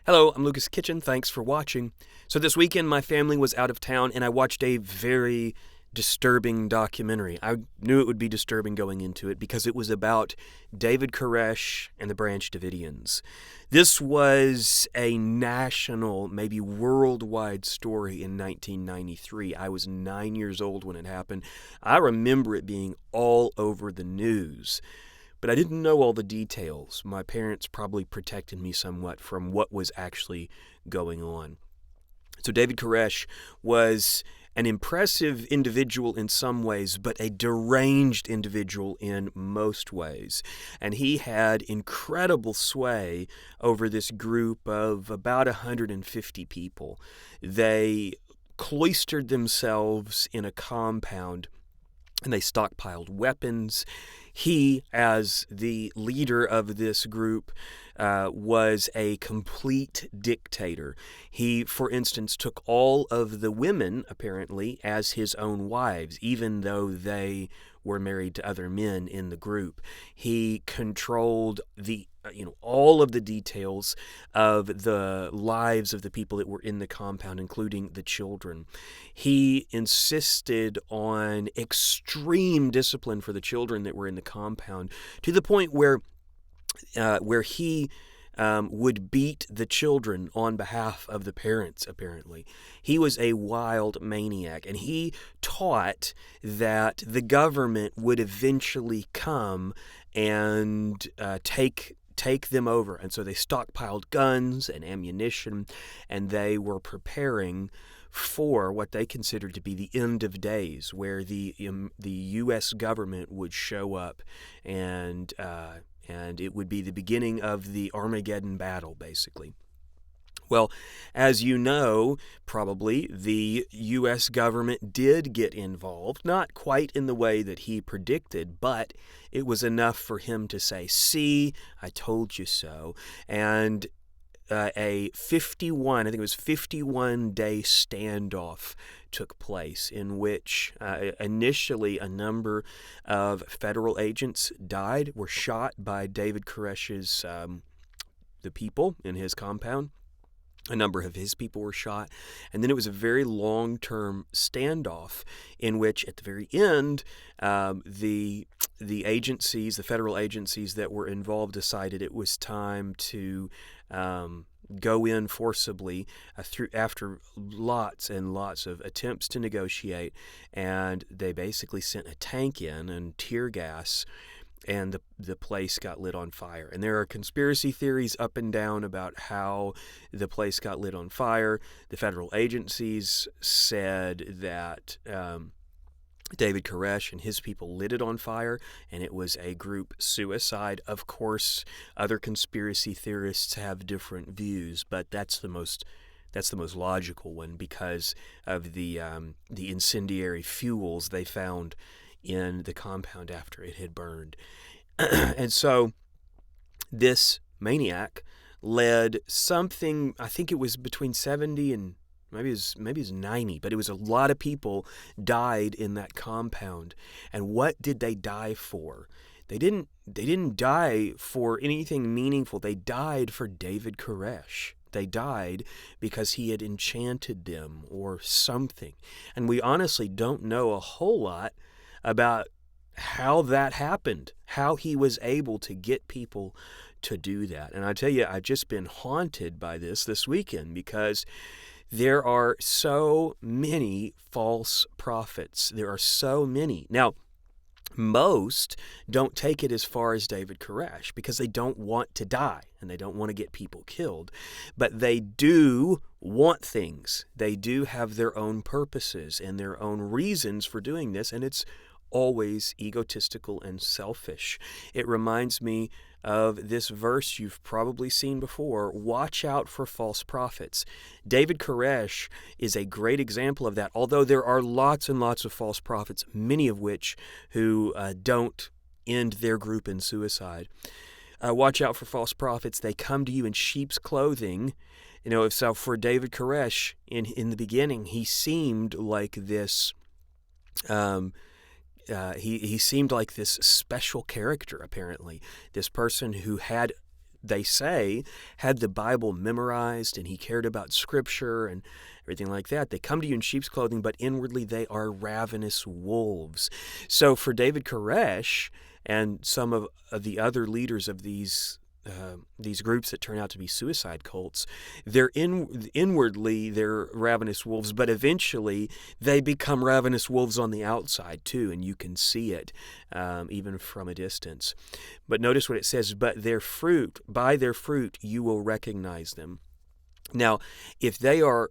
Hello, I'm Lucas Kitchen. Thanks for watching. So this weekend, my family was out of town, and I watched a very disturbing documentary. I knew it would be disturbing going into it because it was about David Koresh and the Branch Davidians. This was a national, maybe worldwide story in 1993. I was 9 years old when it happened. I remember it being all over the news. But I didn't know all the details. My parents probably protected me somewhat from what was actually going on. So David Koresh was an impressive individual in some ways, but a deranged individual in most ways. And he had incredible sway over this group of about 150 people. They cloistered themselves in a compound and they stockpiled weapons. He, as the leader of this group, was a complete dictator. He, for instance, took all of the women, apparently, as his own wives, even though they were married to other men in the group. He controlled all of the details of the lives of the people that were in the compound, including the children. He insisted on extreme discipline for the children that were in the compound, to the point where he would beat the children on behalf of the parents, apparently. He was a wild maniac, and he taught that the government would eventually come and take them over. And so they stockpiled guns and ammunition, and they were preparing for what they considered to be the end of days, where the U.S. government would show up and it would be the beginning of the Armageddon battle, basically. Well, as you know, probably, the U.S. government did get involved, not quite in the way that he predicted, but it was enough for him to say, "See, I told you so." And a 51-day standoff took place in which initially a number of federal agents were shot by David Koresh's the people in his compound. A number of his people were shot, and then it was a very long-term standoff in which, at the very end, the federal agencies that were involved decided it was time to go in forcibly after lots and lots of attempts to negotiate, and they basically sent a tank in and tear gas, and the place got lit on fire. And there are conspiracy theories up and down about how the place got lit on fire. The federal agencies said that David Koresh and his people lit it on fire, and it was a group suicide. Of course, other conspiracy theorists have different views, but that's the most logical one because of the incendiary fuels they found in the compound after it had burned. And so this maniac led something, I think it was between 70 and maybe it was 90, but it was a lot of people died in that compound. And what did they die for? They didn't die for anything meaningful. They died for David Koresh. They died because he had enchanted them or something. And we honestly don't know a whole lot about how that happened, how he was able to get people to do that. And I tell you, I've just been haunted by this weekend because there are so many false prophets. There are so many. Now, most don't take it as far as David Koresh because they don't want to die and they don't want to get people killed. But they do want things. They do have their own purposes and their own reasons for doing this, and it's always egotistical and selfish. It reminds me of this verse you've probably seen before: watch out for false prophets. David Koresh is a great example of that, although there are lots and lots of false prophets, many of which who don't end their group in suicide. Watch out for false prophets. They come to you in sheep's clothing. So for David Koresh, in the beginning, he seemed like this he seemed like this special character, apparently, this person who had they say, had the Bible memorized and he cared about Scripture and everything like that. They come to you in sheep's clothing, but inwardly they are ravenous wolves. So for David Koresh and some of the other leaders of these groups that turn out to be suicide cults, inwardly they're ravenous wolves, but eventually they become ravenous wolves on the outside too, and you can see it even from a distance. But notice what it says: "But by their fruit you will recognize them." Now, if they are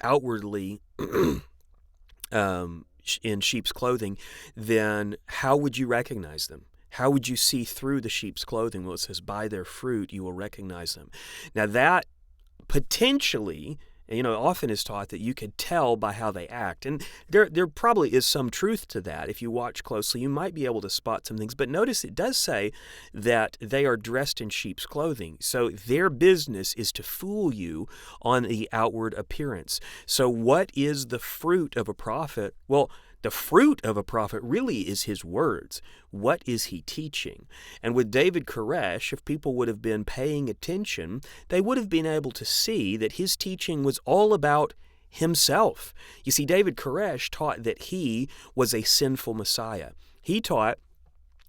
outwardly in sheep's clothing, then how would you recognize them? How would you see through the sheep's clothing? Well, it says, by their fruit you will recognize them. Now that potentially, often is taught that you could tell by how they act. And there probably is some truth to that. If you watch closely, you might be able to spot some things. But notice it does say that they are dressed in sheep's clothing. So their business is to fool you on the outward appearance. So what is the fruit of a prophet? Well, the fruit of a prophet really is his words. What is he teaching? And with David Koresh, if people would have been paying attention, they would have been able to see that his teaching was all about himself. You see, David Koresh taught that he was a sinful Messiah. He taught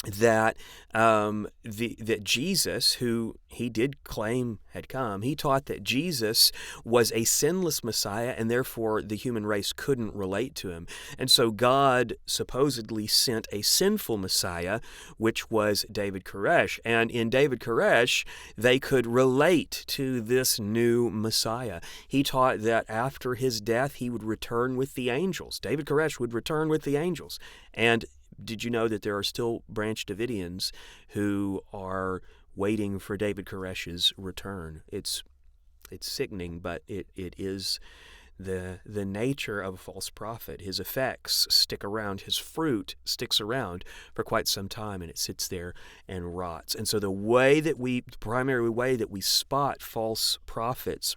that that Jesus, who he did claim had come, he taught that Jesus was a sinless Messiah, and therefore the human race couldn't relate to him. And so God supposedly sent a sinful Messiah, which was David Koresh. And in David Koresh, they could relate to this new Messiah. He taught that after his death, he would return with the angels. David Koresh would return with the angels. And did you know that there are still Branch Davidians who are waiting for David Koresh's return? It's sickening, but it is the nature of a false prophet. His effects stick around, his fruit sticks around for quite some time, and it sits there and rots. And so the primary way that we spot false prophets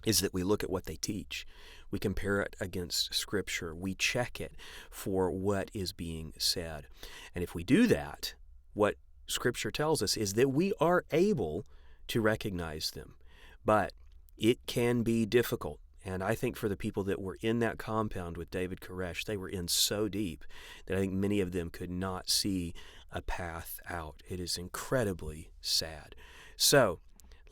is that we look at what they teach. We compare it against Scripture. We check it for what is being said. And if we do that, what Scripture tells us is that we are able to recognize them. But it can be difficult. And I think for the people that were in that compound with David Koresh, they were in so deep that I think many of them could not see a path out. It is incredibly sad. So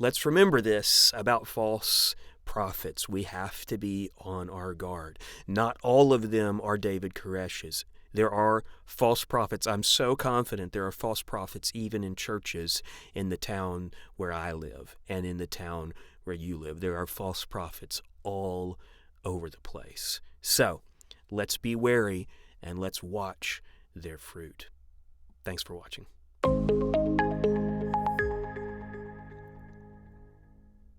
let's remember this about false prophets. We have to be on our guard. Not all of them are David Koresh's. There are false prophets. I'm so confident there are false prophets even in churches in the town where I live and in the town where you live. There are false prophets all over the place. So let's be wary and let's watch their fruit. Thanks for watching.